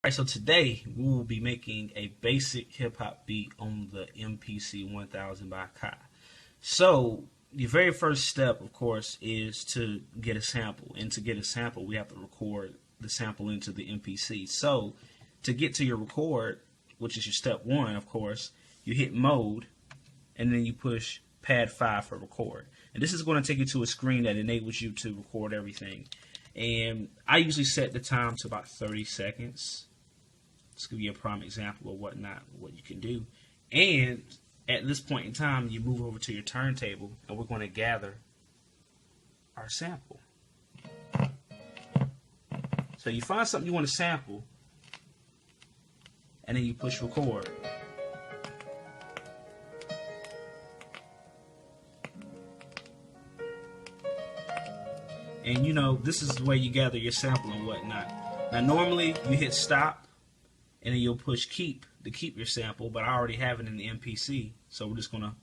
Alright, so today we will be making a basic hip hop beat on the MPC 1000 by Kai. So the very first step, of course, is to get a sample. And to get a sample, we have to record the sample into the MPC. So to get to your record, which is your step one, of course, you hit mode and then you push pad 5 for record. And this is going to take you to a screen that enables you to record everything. And I usually set the time to about 30 seconds. This could be a prime example of what you can do. And at this point in time, you move over to your turntable, and we're going to gather our sample. So you find something you want to sample, and then you push record. And you know, this is the way you gather your sample and whatnot. Now normally you hit stop and then you'll push keep to keep your sample, but I already have it in the MPC, so we're just gonna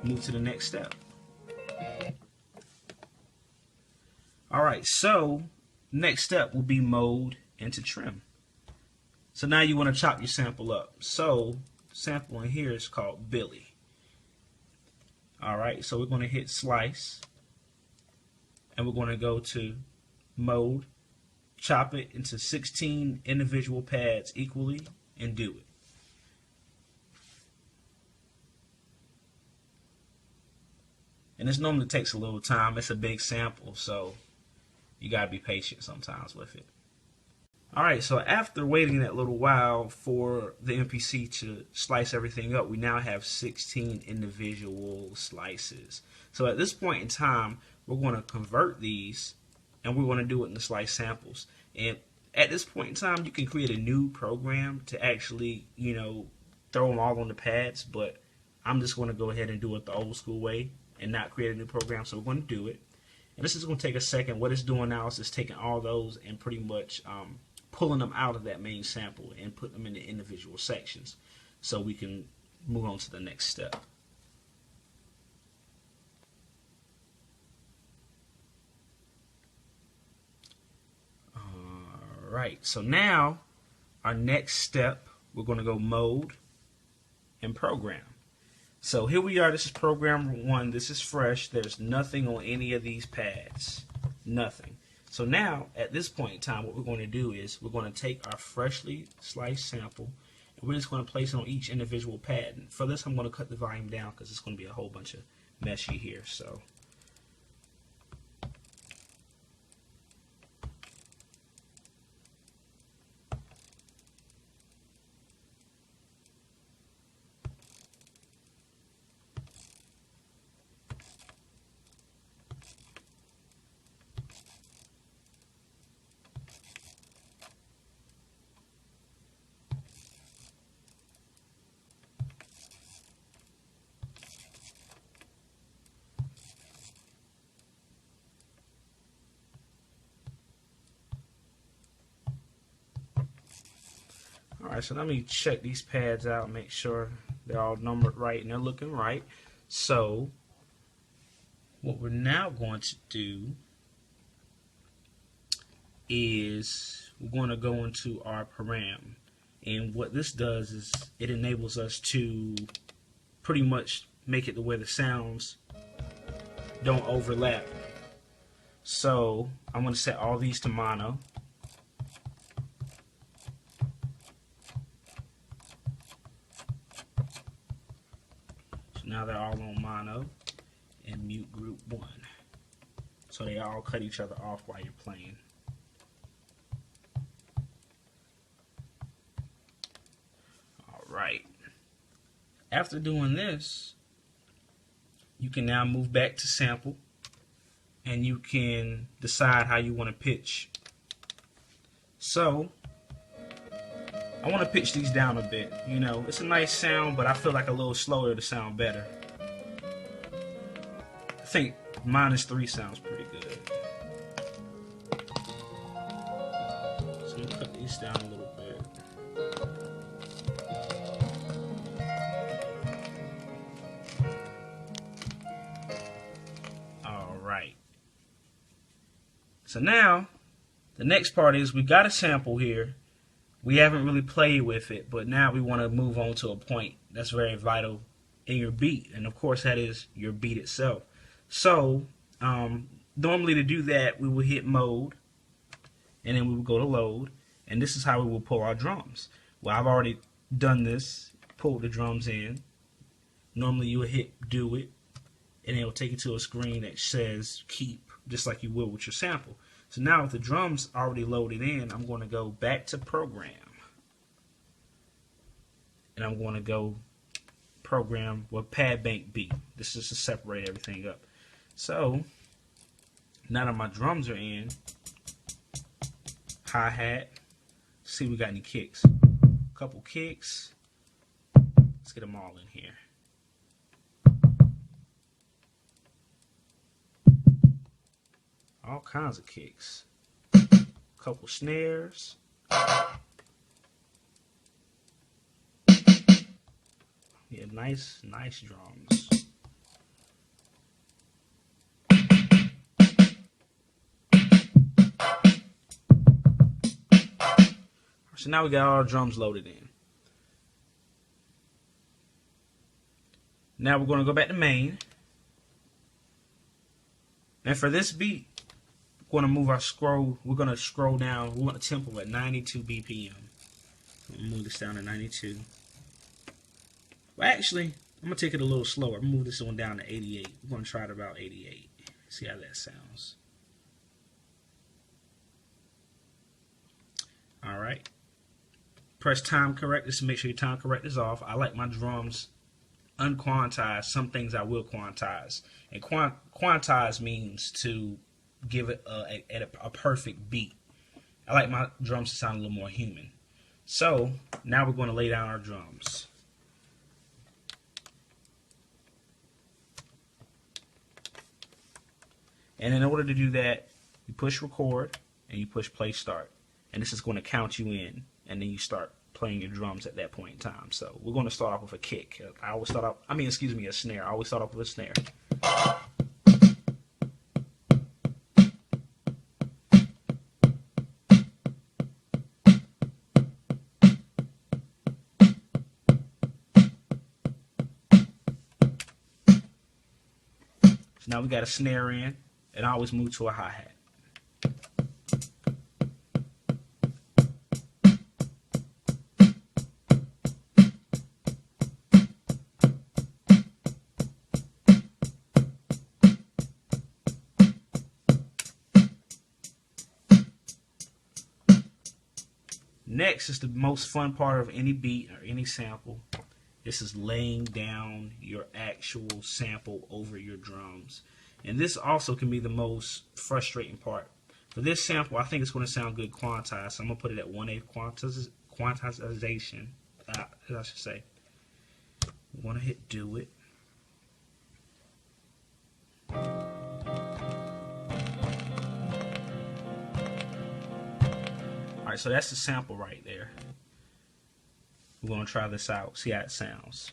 move to the next step. Alright, so next step will be mode into trim. So now you want to chop your sample up. So the sample in here is called Billy. Alright, so we're gonna hit slice. And we're going to go to mode, chop it into 16 individual pads equally, and do it. And this normally takes a little time. It's a big sample, so you got to be patient sometimes with it. Alright, so after waiting that little while for the MPC to slice everything up, we now have 16 individual slices. So at this point in time, we're going to convert these, and we're going to do it in the slice samples. And at this point in time, you can create a new program to actually, throw them all on the pads, but I'm just going to go ahead and do it the old school way and not create a new program, so we're going to do it. And this is going to take a second. What it's doing now is it's taking all those and pretty much pulling them out of that main sample and putting them in the individual sections so we can move on to the next step. Alright, so now our next step, we're going to go mode and program. So here we are. This is program 1. This is fresh. There's nothing on any of these pads. Nothing. So now, at this point in time, what we're going to do is we're going to take our freshly sliced sample and we're just going to place it on each individual pad. And for this, I'm going to cut the volume down because it's going to be a whole bunch of meshy here. So alright, so let me check these pads out, make sure they're all numbered right and they're looking right. So what we're now going to do is we're going to go into our param. And what this does is it enables us to pretty much make it to where the sounds don't overlap. So I'm going to set all these to mono. Now they're all on mono and mute group 1. So they all cut each other off while you're playing. Alright. After doing this, you can now move back to sample and you can decide how you want to pitch. So I want to pitch these down a bit. It's a nice sound, but I feel like a little slower to sound better. I think -3 sounds pretty good. So I'm going to cut these down a little bit. Alright. So now, the next part is we got a sample here. we haven't really played with it, but now we want to move on to a point that's very vital in your beat, and of course that is your beat itself. So normally to do that, we will hit mode, and then we will go to load, and this is how we will pull our drums. Well, I've already done this, pulled the drums in. Normally you will hit do it, and it will take you to a screen that says keep, just like you will with your sample. So now with the drums already loaded in, I'm going to go back to program, and I'm going to go program with pad bank B. This is to separate everything up. So now that my drums are in, hi-hat, see we got any kicks. Couple kicks. Let's get them all in here. All kinds of kicks. Couple snares. Yeah, nice drums. So now we got all our drums loaded in. Now we're going to go back to main. And for this beat, we're going to move our scroll. We're going to scroll down. We want a tempo at 92 BPM. I'm going to move this down to 92. Well, actually, I'm going to take it a little slower. I'm going to move this one down to 88. We're going to try it about 88. See how that sounds. All right. Press time correct just to make sure your time correct is off. I like my drums unquantized. Some things I will quantize. And quantize means to give it a perfect beat. I like my drums to sound a little more human. So now we're going to lay down our drums. And in order to do that, you push record and you push play start. And this is going to count you in, and then you start playing your drums at that point in time. So we're going to start off with a kick. I always start off, a snare. I always start off with a snare. So now we got a snare in, and I always move to a hi-hat. Next is the most fun part of any beat or any sample. This is laying down your actual sample over your drums. And this also can be the most frustrating part. For this sample, I think it's going to sound good quantized, so I'm going to put it at 1/8 quantization, as I should say. We want to hit do it. Alright, so that's the sample right there. We're going to try this out, see how it sounds.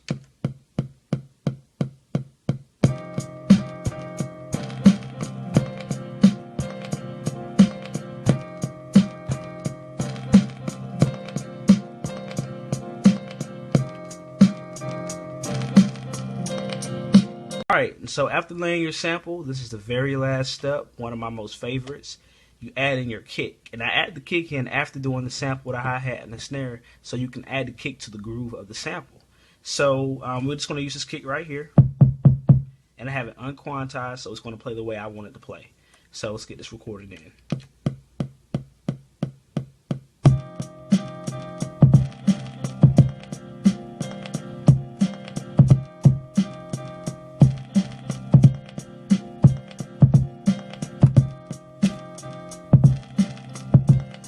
Alright, so after laying your sample, this is the very last step, one of my most favorites. You add in your kick. And I add the kick in after doing the sample with a hi-hat and a snare, so you can add the kick to the groove of the sample. So we're just going to use this kick right here. And I have it unquantized, so it's going to play the way I want it to play. So let's get this recorded in.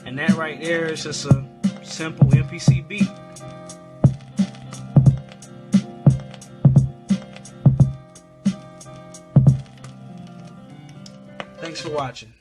And that right there is just a simple MPC beat. Thanks for watching.